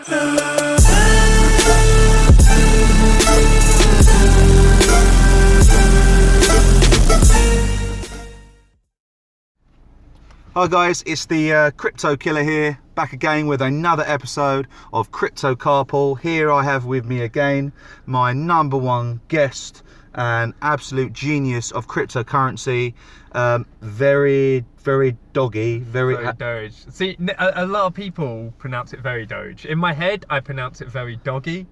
Hi guys, it's the Crypto Killer here, back again with another episode of Crypto Carpool. Here I have with me again my number one guest and absolute genius of cryptocurrency, Veridoge. See, a lot of people pronounce it Veridoge. In my head, I pronounce it Veridoge.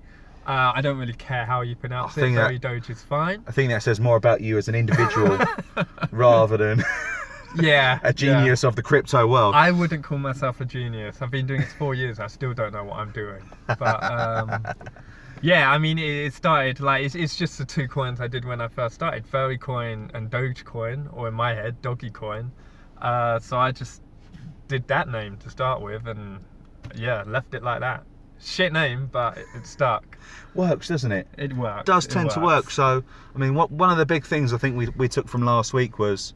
I don't really care how you pronounce it. Veridoge is fine. I think that says more about you as an individual rather than a genius of the crypto world. I wouldn't call myself a genius. I've been doing this 4 years. I still don't know what I'm doing. But yeah, I mean, it started like it's just the two coins I did when I first started, Vericoin and Dogecoin, or in my head, Dogecoin. So I just did that name to start with, and yeah, left it like that. Shit name, but it stuck. Works, doesn't it? It works. Does tend to work. So, I mean, one of the big things I think we took from last week was,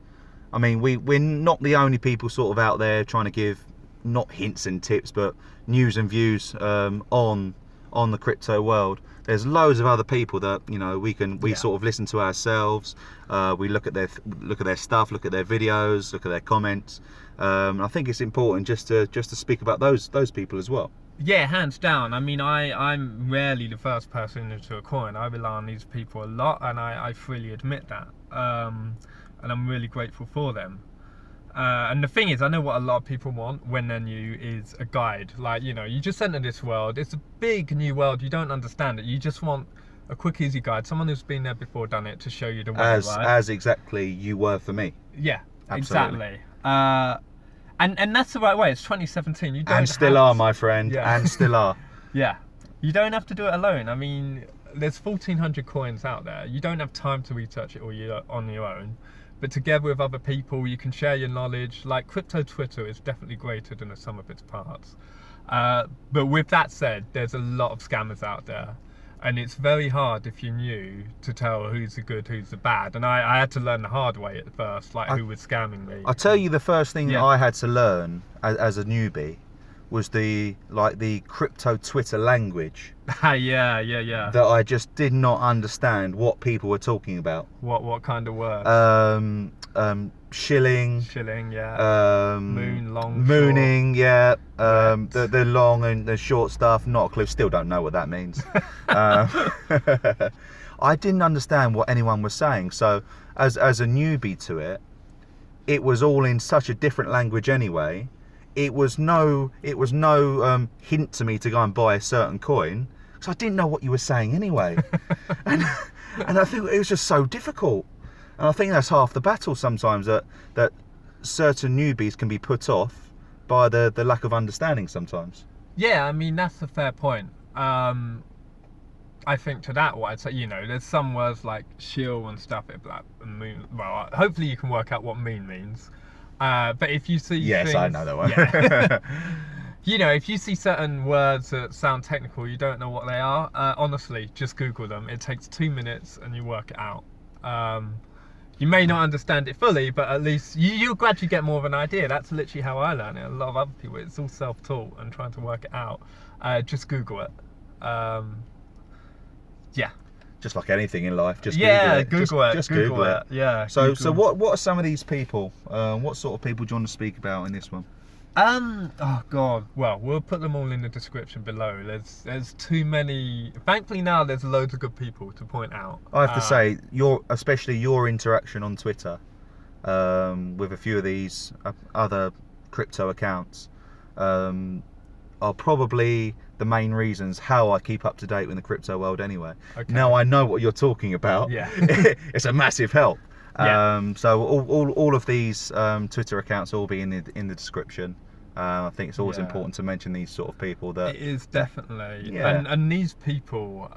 I mean, we're not the only people sort of out there trying to give not hints and tips, but news and views on the crypto world. There's loads of other people that, you know, we sort of listen to ourselves. We look at their stuff, look at their videos, look at their comments. I think it's important just to speak about those people as well. Yeah, hands down. I mean, I'm rarely the first person into a coin. I rely on these people a lot, and I freely admit that. And I'm really grateful for them. And the thing is, I know what a lot of people want when they're new is a guide. Like, you know, you just enter this world. It's a big new world. You don't understand it. You just want a quick, easy guide. Someone who's been there before, done it, to show you the way, right? As exactly you were for me. Yeah, absolutely. Exactly. And that's the right way. It's 2017. You don't and still are, my friend. Yeah. And still are. Yeah. You don't have to do it alone. I mean, there's 1,400 coins out there. You don't have time to research it all on your own. But together with other people, you can share your knowledge. Like, crypto Twitter is definitely greater than the sum of its parts. But with that said, there's a lot of scammers out there. And it's very hard, if you're new, to tell who's the good, who's the bad. And I had to learn the hard way at first, like who was scamming me. I'll tell you the first thing that I had to learn as a newbie was the crypto Twitter language. Yeah. That I just did not understand what people were talking about. What kind of words? Shilling, yeah. Mooning, yeah. The long and the short stuff, not a clue. Still don't know what that means. I didn't understand what anyone was saying. So as a newbie to it, it was all in such a different language anyway. It was no hint to me to go and buy a certain coin, because I didn't know what you were saying anyway. and I think it was just so difficult. And I think that's half the battle sometimes, that certain newbies can be put off by the lack of understanding sometimes. Yeah, I mean, that's a fair point. I think to that, what I'd say, you know, there's some words like shill and stuff, like moon. Well, hopefully you can work out what moon means. But if you see things, I know that one. Yeah. You know, if you see certain words that sound technical, you don't know what they are, honestly, just Google them. It takes 2 minutes and you work it out. You may not understand it fully, but at least you'll gradually get more of an idea. That's literally how I learn it. A lot of other people, it's all self-taught and trying to work it out. Just Google it. Yeah. Just like anything in life, just Google it. Just Google it. Yeah. So what are some of these people? What sort of people do you want to speak about in this one? Oh God. Well, we'll put them all in the description below. There's too many. Thankfully now there's loads of good people to point out. I have to say, especially your interaction on Twitter with a few of these other crypto accounts are probably the main reasons how I keep up to date with the crypto world anyway. Okay. Now I know what you're talking about. Yeah. It's a massive help. Yeah. So all of these Twitter accounts will be in the description. I think it's always important to mention these sort of people. That it is definitely. Yeah. And these people,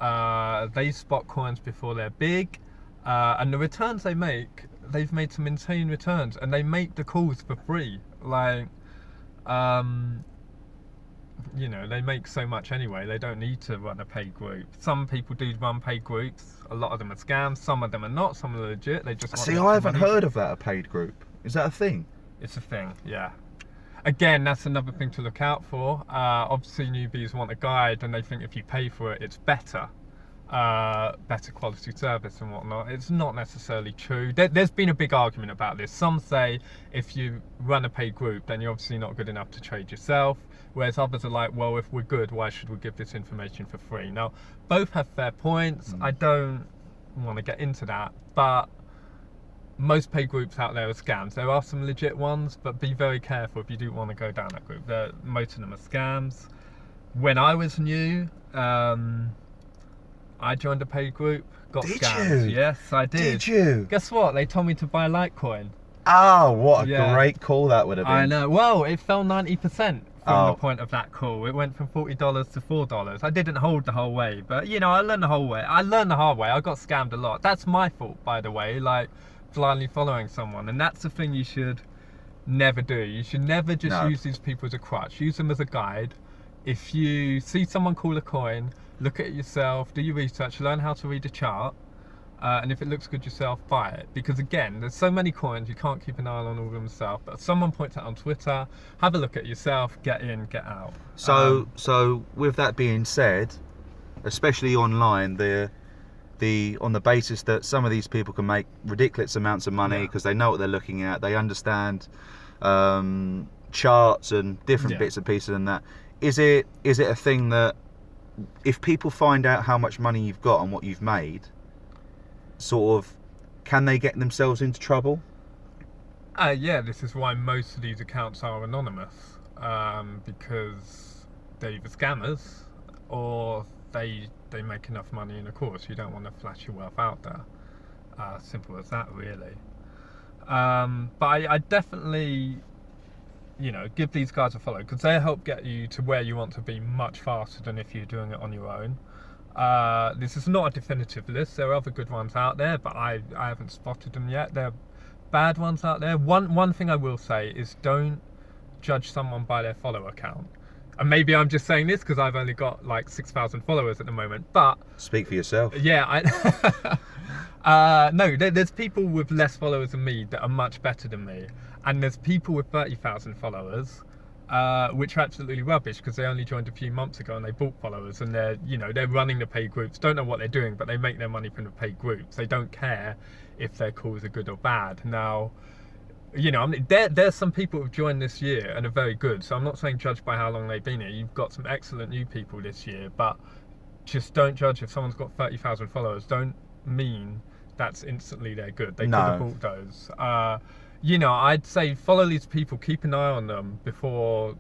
they spot coins before they're big, and the returns they make, they've made some insane returns, and they make the calls for free. Like, you know, they make so much anyway, they don't need to run a paid group. Some people do run paid groups. A lot of them are scams, some of them are not, some are legit. They just I haven't heard of that, a paid group. Is that a thing? It's a thing, yeah. again, that's another thing to look out for. Obviously, newbies want a guide, and they think if you pay for it, it's better quality service and whatnot. It's not necessarily true. There's been a big argument about this. Some say if you run a paid group, then you're obviously not good enough to trade yourself, whereas others are like, well, if we're good, why should we give this information for free? Now, both have fair points. I don't want to get into that, but most paid groups out there are scams. There are some legit ones, but be very careful if you do want to go down that group. Most of them are scams. When I was new, I joined a paid group, got scammed. You? Yes, I did. Did you? Guess what? They told me to buy Litecoin. Oh, what a great call that would have been. I know. Well, it fell 90% from the point of that call. It went from $40 to $4. I didn't hold the whole way, but you know, I learned the whole way. I learned the hard way. I got scammed a lot. That's my fault, by the way, like blindly following someone. And that's the thing you should never do. You should never just use these people as a crutch. Use them as a guide. If you see someone call a coin, look at it yourself, do your research, learn how to read a chart, and if it looks good yourself, buy it. Because again, there's so many coins, you can't keep an eye on all of them yourself, but if someone points out on Twitter, have a look at it yourself, get in, get out. So with that being said, especially online, on the basis that some of these people can make ridiculous amounts of money because they know what they're looking at, they understand charts and different bits and pieces and that. Is it a thing that if people find out how much money you've got and what you've made, sort of, can they get themselves into trouble? Yeah, this is why most of these accounts are anonymous, because they're either scammers or they make enough money, and of course you don't want to flash your wealth out there. Simple as that, really. But I definitely, give these guys a follow, because they help get you to where you want to be much faster than if you're doing it on your own. This is not a definitive list. There are other good ones out there, but I haven't spotted them yet. There are bad ones out there. One thing I will say is don't judge someone by their follower count. And maybe I'm just saying this because I've only got like 6,000 followers at the moment, but speak for yourself. Yeah, no, there's people with less followers than me that are much better than me, and there's people with 30,000 followers, which are absolutely rubbish because they only joined a few months ago and they bought followers, and they're running the paid groups, don't know what they're doing, but they make their money from the paid groups. They don't care if their calls are good or bad. Now, there's some people who've joined this year and are very good, so I'm not saying judge by how long they've been here. You've got some excellent new people this year, but just don't judge if someone's got 30,000 followers. Don't mean that's instantly they're good. They could have bought those. I'd say follow these people, keep an eye on them before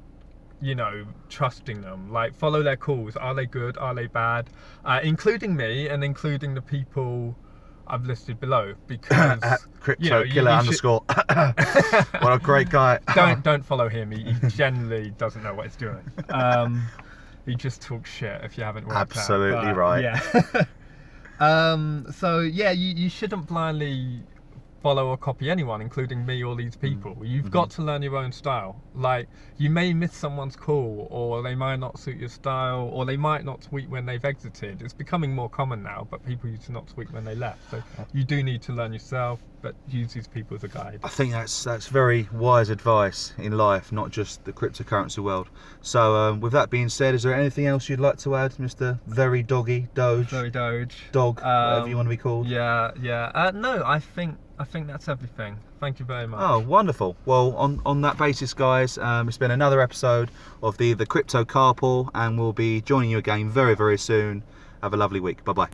trusting them. Like, follow their calls. Are they good? Are they bad? Including me and including the people I've listed below, because crypto killer underscore. What a great guy. Don't follow him. He generally doesn't know what he's doing. He just talks shit if you haven't worked Absolutely out. Right. Yeah. So yeah, you shouldn't blindly follow or copy anyone, including me or these people. You've got to learn your own style. Like, you may miss someone's call, or they might not suit your style, or they might not tweet when they've exited. It's becoming more common now, but people used to not tweet when they left. So you do need to learn yourself, but use these people as a guide. I think that's very wise advice in life, not just the cryptocurrency world. So with that being said, is there anything else you'd like to add, Mr. Veridoge? Veridoge. Dog, whatever you want to be called. Yeah. No, I think that's everything. Thank you very much. Oh, wonderful. Well, on that basis, guys, it's been another episode of the Crypto Carpool, and we'll be joining you again very, very soon. Have a lovely week. Bye-bye.